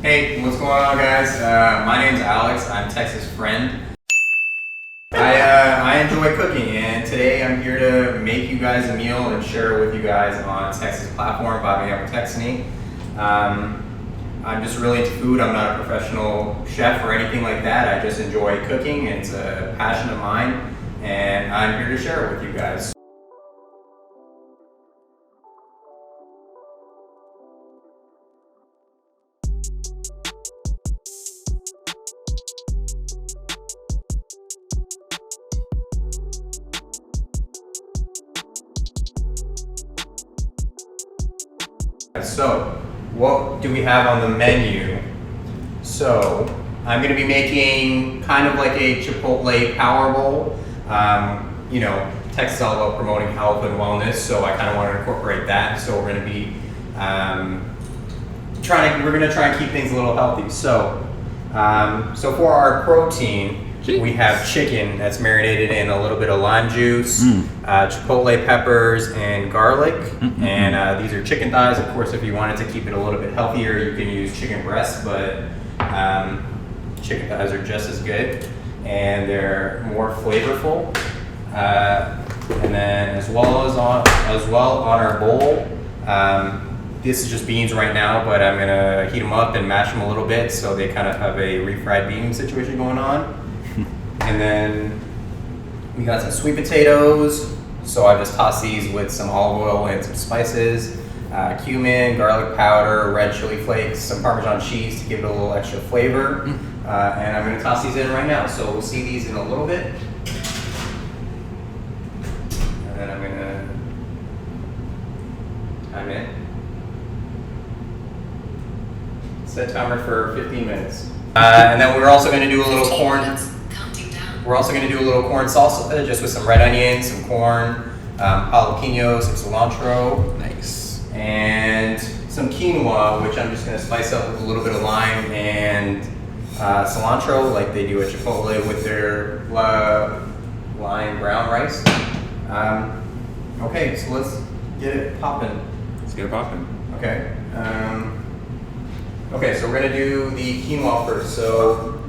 Hey, what's going on, guys? My name's Alex. I'm Tex's friend. I enjoy cooking, and today I'm here to make you guys a meal and share it with you guys on Tex's platform, Vibing Out with Texony. I'm just really into food. I'm not a professional chef or anything like that. I just enjoy cooking, and it's a passion of mine, and I'm here to share it with you guys. So, what do we have on the menu? So, I'm going to be making kind of like a Chipotle power bowl. You know, Texas is all about promoting health and wellness, so I kind of want to incorporate that. So we're going to be we're going to try and keep things a little healthy. So, so for our protein, we have chicken that's marinated in a little bit of lime juice, chipotle peppers, and garlic. And these are chicken thighs. Of course, if you wanted to keep it a little bit healthier, you can use chicken breasts, but chicken thighs are just as good, and they're more flavorful. And then as well on our bowl, this is just beans right now, but I'm gonna heat them up and mash them a little bit so they kind of have a refried bean situation going on. And then we got some sweet potatoes, so I just tossed these with some olive oil and some spices, cumin, garlic powder, red chili flakes, some Parmesan cheese to give it a little extra flavor. And I'm going to toss these in right now, so we'll see these in a little bit. And then I'm going to time it. Set timer for 15 minutes. And then we're also going to do a little corn. We're also going to do a little corn salsa, just with some red onions, some corn, jalapenos, some cilantro. Nice. And some quinoa, which I'm just going to spice up with a little bit of lime and cilantro, like they do at Chipotle with their lime brown rice. Okay, so let's get it popping. Let's get it popping. Okay. Okay, so we're going to do the quinoa first. So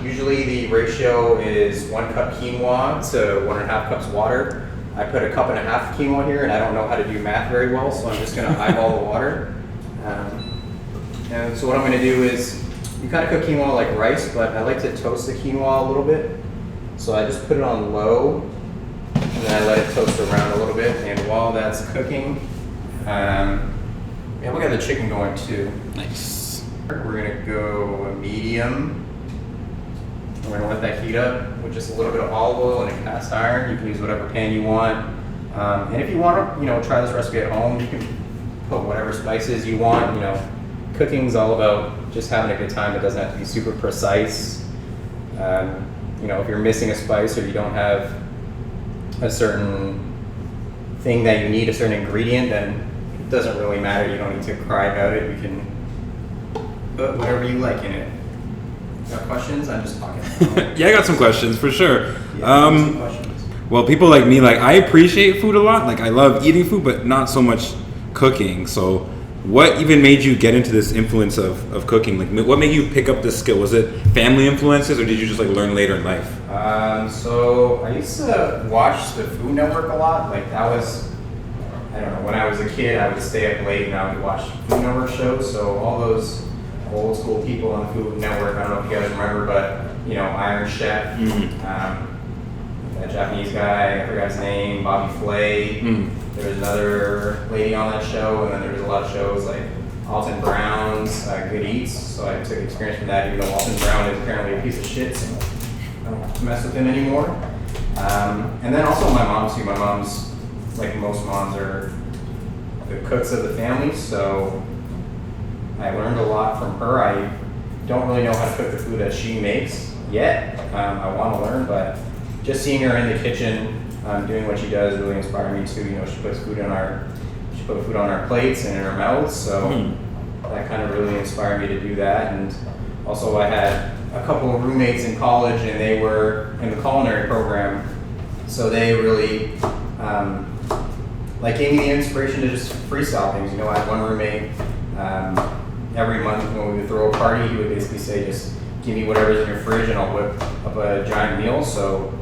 usually the ratio is 1 cup quinoa to 1.5 cups water. I put 1.5 cups quinoa here, and I don't know how to do math very well, so I'm just going to eyeball the water. And so what I'm going to do is, you kind of cook quinoa like rice, but I like to toast the quinoa a little bit. So I just put it on low, and then I let it toast around a little bit. And while that's cooking, yeah, we got the chicken going too. Nice. We're going to go medium. We're gonna let that heat up with just a little bit of olive oil and a cast iron. You can use whatever pan you want. And if you want to, try this recipe at home, you can put whatever spices you want. Cooking's all about just having a good time. It doesn't have to be super precise. If you're missing a spice or you don't have a certain thing that you need, a certain ingredient, then it doesn't really matter. You don't need to cry about it. You can put whatever you like in it. Got questions? I'm just talking. Yeah, I got some questions for sure. Some questions. Well, people like me, I appreciate food a lot. I love eating food, but not so much cooking. So what even made you get into this influence of cooking? What made you pick up this skill? Was it family influences, or did you just learn later in life? So I used to watch the Food Network a lot. That was, I don't know, when I was a kid, I would stay up late and I would watch Food Network shows. So all those old school people on the Food Network, I don't know if you guys remember, but Iron Chef, that Japanese guy, I forgot his name, Bobby Flay. There was another lady on that show, and then there was a lot of shows like Alton Brown's Good Eats. So I took experience from that, even though Alton Brown is apparently a piece of shit, so I don't mess with him anymore. And then also my mom too. My mom's, like most moms, are the cooks of the family, so I learned a lot from her. I don't really know how to cook the food that she makes yet. I want to learn, but just seeing her in the kitchen doing what she does really inspired me too. She put food on our plates and in our mouths, so that kind of really inspired me to do that. And also I had a couple of roommates in college, and they were in the culinary program, so they really gave me the inspiration to just freestyle things. I had one roommate every month when we would throw a party, he would basically say, just give me whatever's in your fridge and I'll whip up a giant meal. So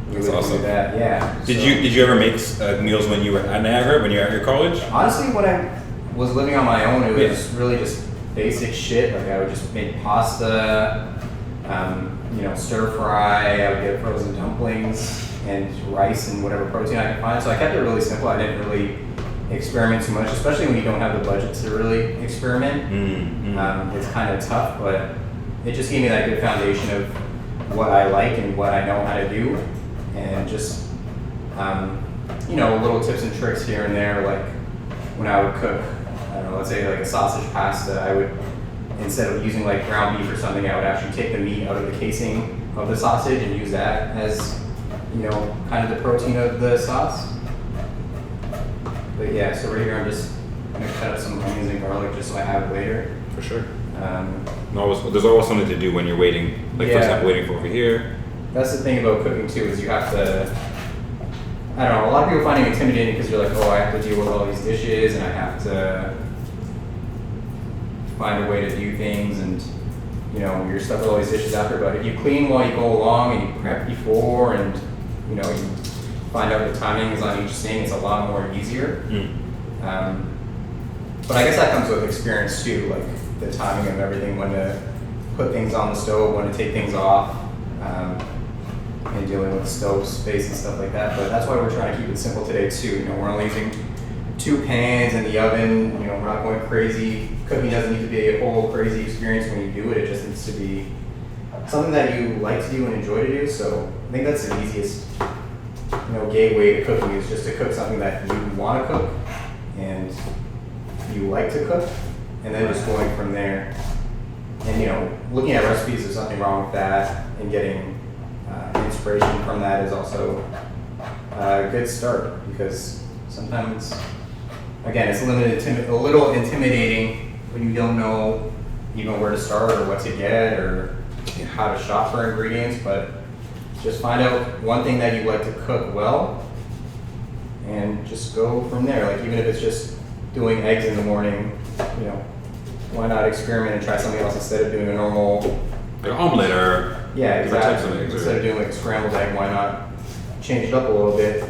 we That's would awesome. do that. Yeah. Did you ever make meals when you were at Niagara, when you were at your college? Honestly, when I was living on my own, it was really just basic shit. Like I would just make pasta, stir fry. I would get frozen dumplings and rice and whatever protein I could find. So I kept it really simple. I didn't really experiment too much, especially when you don't have the budget to really experiment. It's kind of tough, but it just gave me that good foundation of what I like and what I know how to do, and just little tips and tricks here and there. Like when I would cook, I don't know, let's say like a sausage pasta, I would, instead of using like ground beef or something, I would actually take the meat out of the casing of the sausage and use that as kind of the protein of the sauce. But yeah, so right here I'm just gonna cut up some onions and garlic just so I have it later. For sure. There's always something to do when you're waiting. Like for example, waiting for over here. That's the thing about cooking too, is you have to, I don't know, a lot of people find it intimidating because you're like, oh, I have to deal with all these dishes and I have to find a way to do things, and you're stuck with all these dishes after. But if you clean while you go along and you prep before, and you find out the timings on each thing, it's a lot more easier. But I guess that comes with experience too, like the timing of everything, when to put things on the stove, when to take things off, and dealing with stove space and stuff like that. But that's why we're trying to keep it simple today too. We're only using 2 pans in the oven. We're not going crazy. Cooking doesn't need to be a whole crazy experience when you do it. It just needs to be something that you like to do and enjoy to do. So I think that's the easiest, gateway to cooking, is just to cook something that you want to cook and you like to cook, and then just going from there. And looking at recipes, there's nothing wrong with that, and getting inspiration from that is also a good start, because sometimes, again, it's a little intimidating when you don't know even where to start or what to get or how to shop for ingredients. But just find out one thing that you like to cook well and just go from there. Like even if it's just doing eggs in the morning, why not experiment and try something else instead of doing a normal, like an omelet or exactly. types of eggs, Instead of doing like a scrambled egg, why not change it up a little bit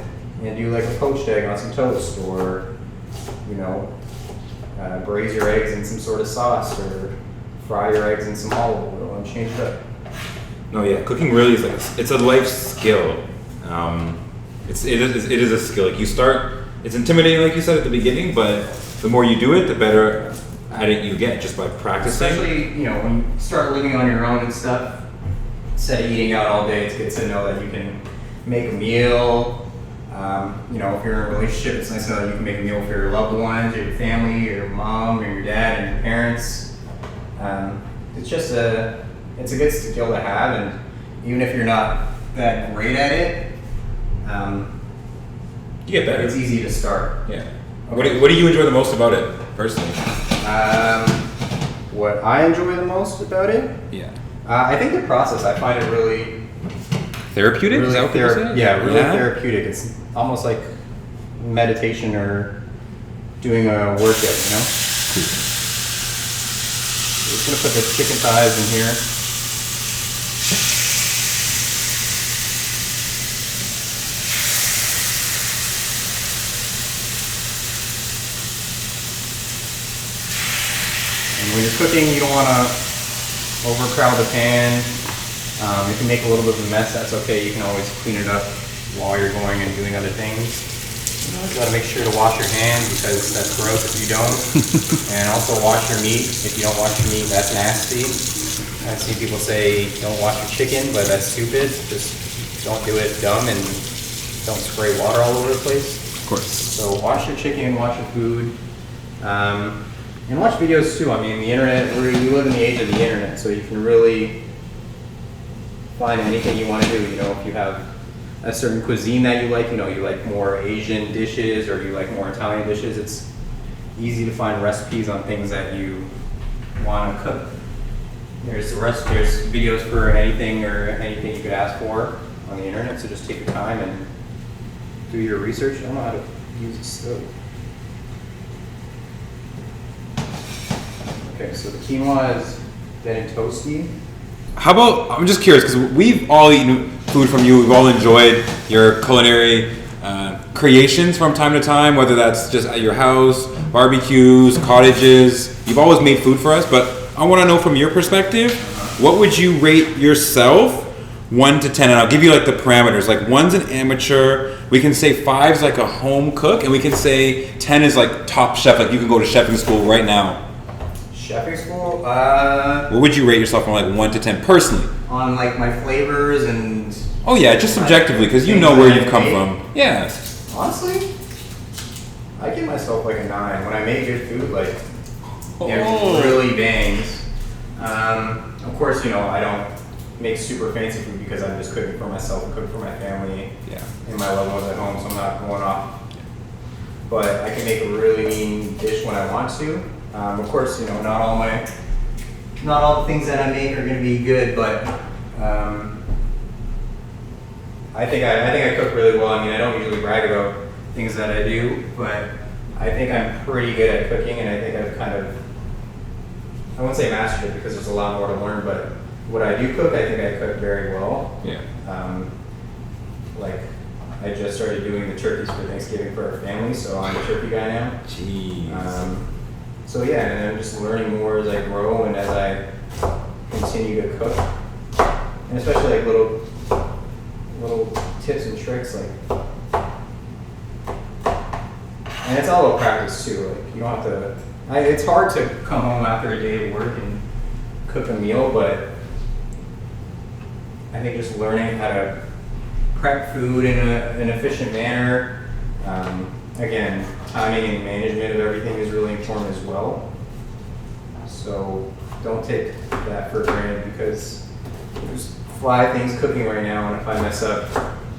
and do like a poached egg on some toast, or braise your eggs in some sort of sauce, or fry your eggs in some olive oil and change it up. No, yeah, cooking really is it's a life skill. It is a skill. Like you start, it's intimidating, like you said at the beginning, but the more you do it, the better at it you get just by practicing. Especially, when you start living on your own and stuff, instead of eating out all day, it's good to know that you can make a meal. If you're in a relationship, it's nice to know that you can make a meal for your loved ones, or your family, or your mom, or your dad, and your parents. It's a good skill to have, and even if you're not that great at it, you get better. It's easy to start. Yeah. Okay. What do you enjoy the most about it, personally? What I enjoy the most about it? Yeah. I think the process. I find it really therapeutic. Really is that what people say? Yeah, really therapeutic. It's almost like meditation or doing a workout. I'm just gonna put the chicken thighs in here. And when you're cooking, you don't want to overcrowd the pan. If you make a little bit of a mess, that's okay. You can always clean it up while you're going and doing other things. You gotta make sure to wash your hands, because that's gross if you don't. And also wash your meat. If you don't wash your meat, that's nasty. I've seen people say don't wash your chicken, but that's stupid. Just don't do it dumb, and don't spray water all over the place. Of course. So wash your chicken, wash your food, and watch videos too. I mean, the internet, we live in the age of the internet, so you can really find anything you want to do. If you have a certain cuisine that you like more Asian dishes, or you like more Italian dishes, it's easy to find recipes on things that you want to cook. There's videos for anything you could ask for on the internet, so just take your time and do your research. I don't know how to use a stove. Okay, so the quinoa is then in toasty. How about, I'm just curious, because we've all eaten food from you, we've all enjoyed your culinary creations from time to time, whether that's just at your house, barbecues, cottages. You've always made food for us, but I want to know from your perspective, what would you rate yourself 1 to 10? And I'll give you like the parameters. Like 1's an amateur, we can say 5's like a home cook, and we can say 10 is like top chef, like you can go to chefing school right now. Chefing school? What would you rate yourself from like 1 to 10 personally? On like my flavors and... Oh yeah, just subjectively, because you know where you've come from. Yeah. Honestly, I give myself like a 9. When I make good food, like, it really bangs. Of course, you know, I don't make super fancy food because I'm just cooking for myself and cooking for my family and my loved ones at home, so I'm not going off. But I can make a really mean dish when I want to. Of course, you know, not all the things that I make are going to be good, but I think I cook really well. I mean, I don't usually brag about things that I do, but I think I'm pretty good at cooking, and I think I've kind of, I won't say mastered it because there's a lot more to learn, but what I do cook, I think I cook very well. Yeah. Like, I just started doing the turkeys for Thanksgiving for our family, so I'm a turkey guy now. Jeez. So yeah, and I'm just learning more as I grow and as I continue to cook, and especially like little tips and tricks, like, and it's all about practice too. Like, you don't have to. It's hard to come home after a day of work and cook a meal, but I think just learning how to prep food in an efficient manner. Again, timing and management of everything is really important as well. So don't take that for granted, because there's 5 things cooking right now, and if I mess up,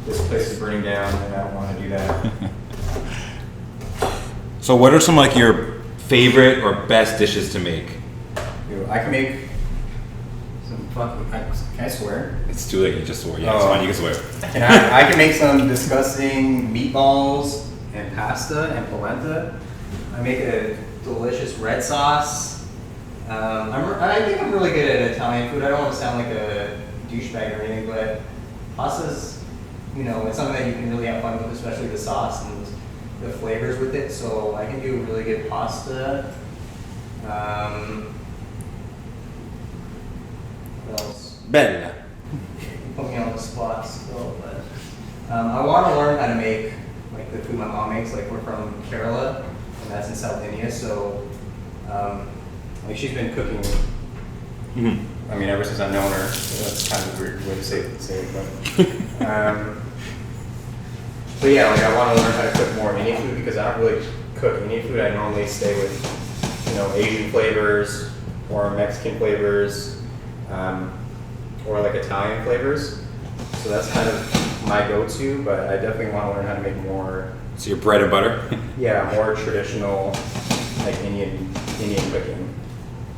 this place is burning down, and I don't want to do that. So what are some like your favorite or best dishes to make? I can make some fucking, can I swear? It's too late, you just swore. Yeah, it's fine, you can swear. And I can make some disgusting meatballs and pasta and polenta. I make a delicious red sauce. I think I'm really good at Italian food. I don't want to sound like a douchebag or anything, but pasta's, you know, it's something that you can really have fun with, especially the sauce and the flavors with it. So I can do really good pasta. What else? Bella. Put me on the spot still, but I want to learn how to make like the food my mom makes. Like, we're from Kerala, and that's in South India, so like she's been cooking. I mean, ever since I've known her. So that's kind of a weird way to say it, but yeah, like I want to learn how to cook more Indian food, because I don't really cook Indian food. I normally stay with, you know, Asian flavors or Mexican flavors, or like Italian flavors. So that's kind of my go-to, but I definitely want to learn how to make more. So your bread and butter? Yeah, more traditional, like Indian cooking.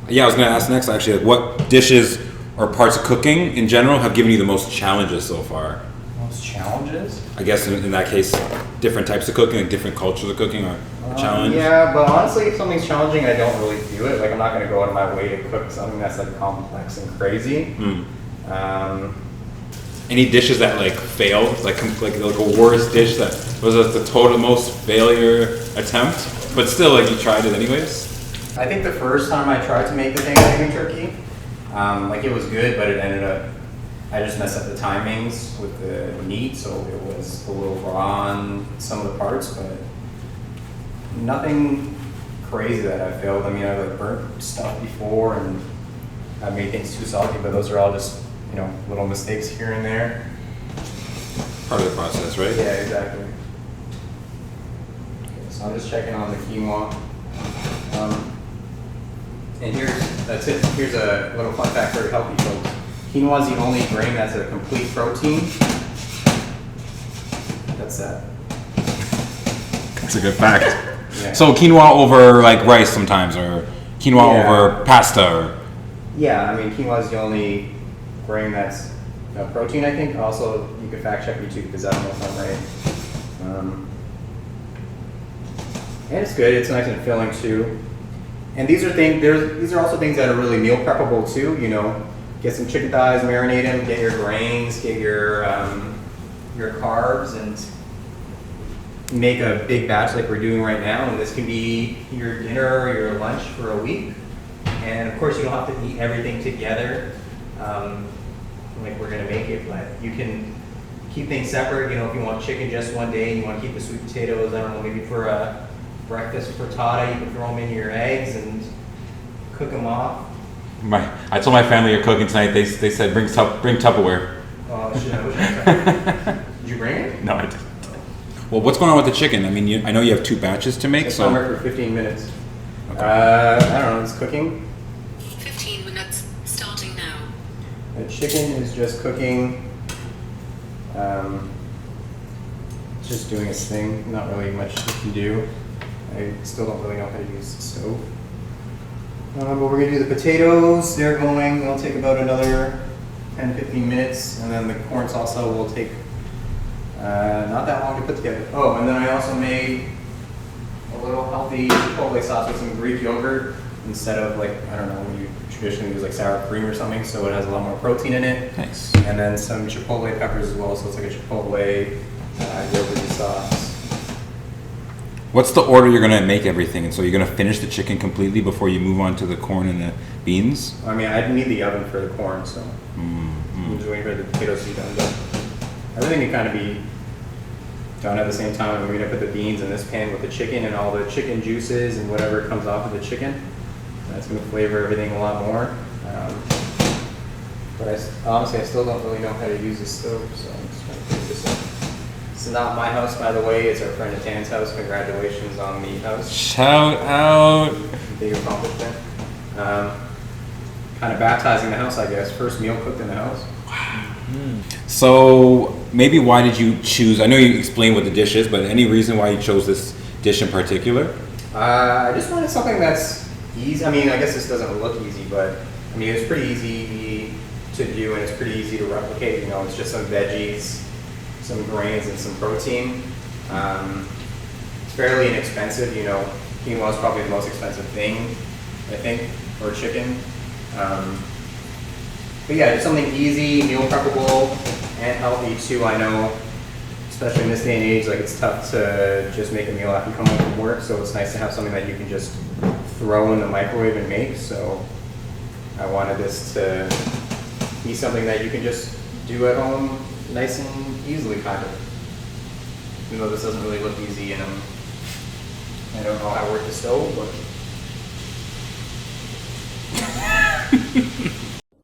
Yeah, I was going to ask next actually, like, what dishes or parts of cooking in general have given you the most challenges so far? Most challenges? I guess in that case, different types of cooking, like different cultures of cooking are a challenge. Yeah, but honestly, if something's challenging, I don't really do it. Like, I'm not going to go out of my way to cook something that's like complex and crazy. Any dishes that like failed, like a worst dish that was the total most failure attempt, but still like you tried it anyways? I think the first time I tried to make the Thanksgiving turkey, like it was good, but it ended up, I just messed up the timings with the meat, so it was a little raw on some of the parts, but nothing crazy that I failed. I mean, I've like burnt stuff before, and I've made things too salty, but those are all just, you know, little mistakes here and there. Part of the process, right? Yeah, exactly. Okay, so I'm just checking on the quinoa. And here's a little fun fact for healthy folks. Quinoa is the only grain that's a complete protein. That's that. That's a good fact. Yeah. So quinoa over like rice sometimes, or quinoa over pasta, or? Yeah, I mean, quinoa is the only grain that's a protein, I think. Also, you can fact check me too, because I don't know if I'm right. And it's good. It's nice and filling too. And these are also things that are really meal preppable too. You know, get some chicken thighs, marinate them, get your grains, get your carbs, and make a big batch like we're doing right now. And this can be your dinner or your lunch for a week. And of course, you don't have to eat everything together like we're gonna make it, but you can keep things separate. You know, if you want chicken just one day and you want to keep the sweet potatoes, I don't know, maybe for a breakfast frittata, you can throw them in your eggs and cook them off. I told my family you're cooking tonight. They said bring Tupperware. Oh shit! I wish I did you bring it? No, I didn't. Well, what's going on with the chicken? I mean, I know you have 2 batches to make, It's so. timer for 15 minutes. Okay. I don't know. It's cooking. 15 minutes starting now. The chicken is just cooking. It's just doing its thing. Not really much you can do. I still don't really know how to use the stove. But we're gonna do the potatoes. They're going. They'll take about another 10-15 minutes, and then the corn salsa will take not that long to put together. Oh, and then I also made a little healthy Chipotle sauce with some Greek yogurt instead of, like, I don't know, you traditionally use like sour cream or something, so it has a lot more protein in it. Nice. And then some Chipotle peppers as well, so it's like a Chipotle yogurty sauce. What's the order you're gonna make everything? And so you're gonna finish the chicken completely before you move on to the corn and the beans? I mean, I need the oven for the corn, so I'm just waiting for the potatoes to be done. But everything can kind of be done at the same time. I'm gonna put the beans in this pan with the chicken and all the chicken juices and whatever comes off of the chicken. That's gonna flavor everything a lot more. But honestly, I still don't really know how to use the stove, so I'm just trying to figure this out. It's not my house, by the way. It's our friend Natan's house. Congratulations on the house. Shout out. Big accomplishment. Kind of baptizing the house, I guess. First meal cooked in the house. So maybe why did you choose? I know you explained what the dish is, but any reason why you chose this dish in particular? I just wanted something that's easy. I mean, I guess this doesn't look easy, but I mean, it's pretty easy to do and it's pretty easy to replicate. You know, it's just some veggies, some grains, and some protein. It's fairly inexpensive. You know, quinoa is probably the most expensive thing, I think, for chicken. But yeah, just something easy, meal preppable, and healthy too. I know, especially in this day and age, like it's tough to just make a meal after you come home from work. So it's nice to have something that you can just throw in the microwave and make. So I wanted this to be something that you can just do at home, nice and easily, kind of. Even though this doesn't really look easy, and I don't know how to work the stove, but.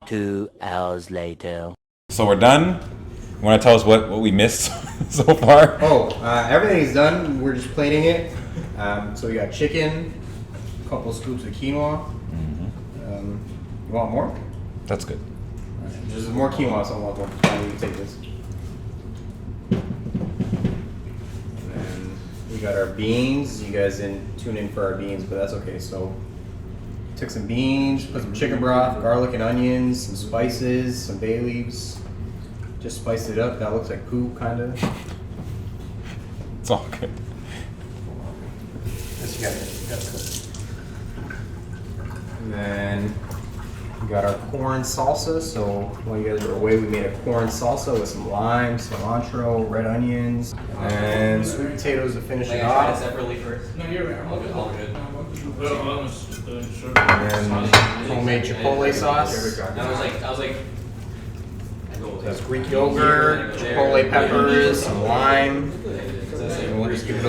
2 hours later. So we're done. You want to tell us what we missed so far? Oh, everything's done. We're just plating it. So we got chicken, a couple scoops of quinoa. You want more? That's good. There's more quinoa, so I want more. Why don't you take this? And then we got our beans. You guys didn't tune in for our beans, but that's okay. So took some beans, put some chicken broth, garlic and onions, some spices, some bay leaves. Just spiced it up. That looks like poo, kind of. It's all good. That's good. And then we got our corn salsa. So while you guys are away, we made a corn salsa with some lime, cilantro, red onions, and sweet potatoes to finish it off. Separately first. No, you're right. All good. And then homemade Chipotle sauce. I was like. That's Greek yogurt, Chipotle peppers, some lime. And we'll just give it a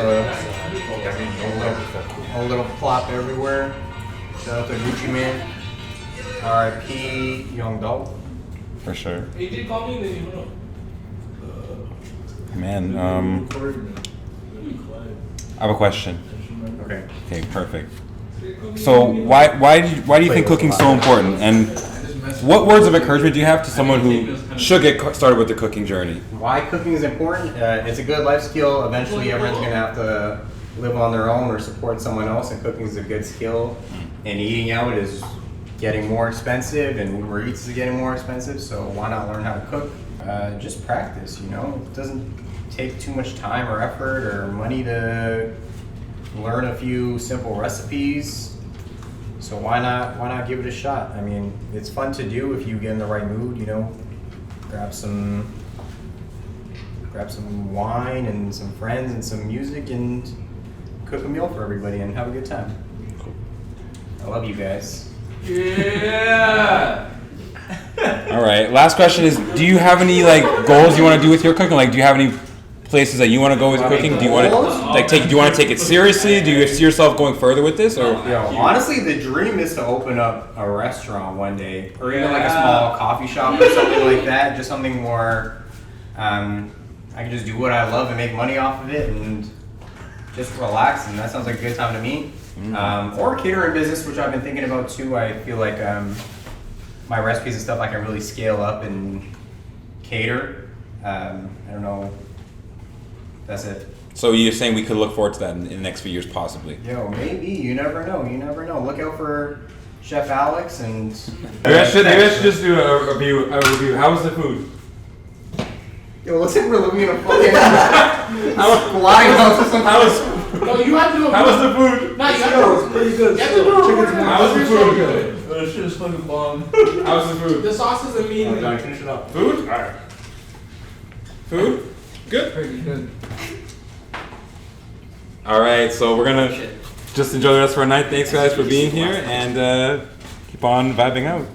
little plop everywhere. Shout out to Gucci Man. R.I.P. Young Dog. For sure. He did call me, then you know. Man, I have a question. Okay. Okay, perfect. So why do you think cooking's so important? And what words of encouragement do you have to someone who should get started with the cooking journey? Why cooking is important? It's a good life skill. Eventually, everyone's going to have to live on their own or support someone else, and cooking is a good skill. And eating out is getting more expensive, and Uber Eats is getting more expensive, so why not learn how to cook? Just practice, you know? It doesn't take too much time or effort or money to learn a few simple recipes. So why not give it a shot? I mean, it's fun to do if you get in the right mood, you know. Grab some wine and some friends and some music and cook a meal for everybody and have a good time. Cool. I love you guys. Yeah. All right. Last question is: do you have any like goals you want to do with your cooking? Like, do you have any places that you want to go with cooking? Do you want to like take? Do you want to take it seriously? Do you see yourself going further with this? Or Honestly, the dream is to open up a restaurant one day, or even like a small coffee shop or something like that. Just something more. I can just do what I love and make money off of it, and just relax. And that sounds like a good time to me. Or catering business, which I've been thinking about too. I feel like my recipes and stuff I can really scale up and cater. I don't know. That's it. so you're saying we could look forward to that in the next few years, possibly? Yo, maybe. You never know. You never know. Look out for Chef Alex and. Maybe I should just do a review. How was the food? Yo, looks like we're living in a fucking flying house or something. No, you have to do. How was the food? No, you have to. It's pretty good. You have to do. How was the food? Good. But that shit is fucking bomb. How was the food? The sauce is amazing. Johnny, finish it up. Food? Alright. Food? Good? Pretty good. Alright, so we're gonna just enjoy the rest of our night. Thanks guys for being here and keep on vibing out.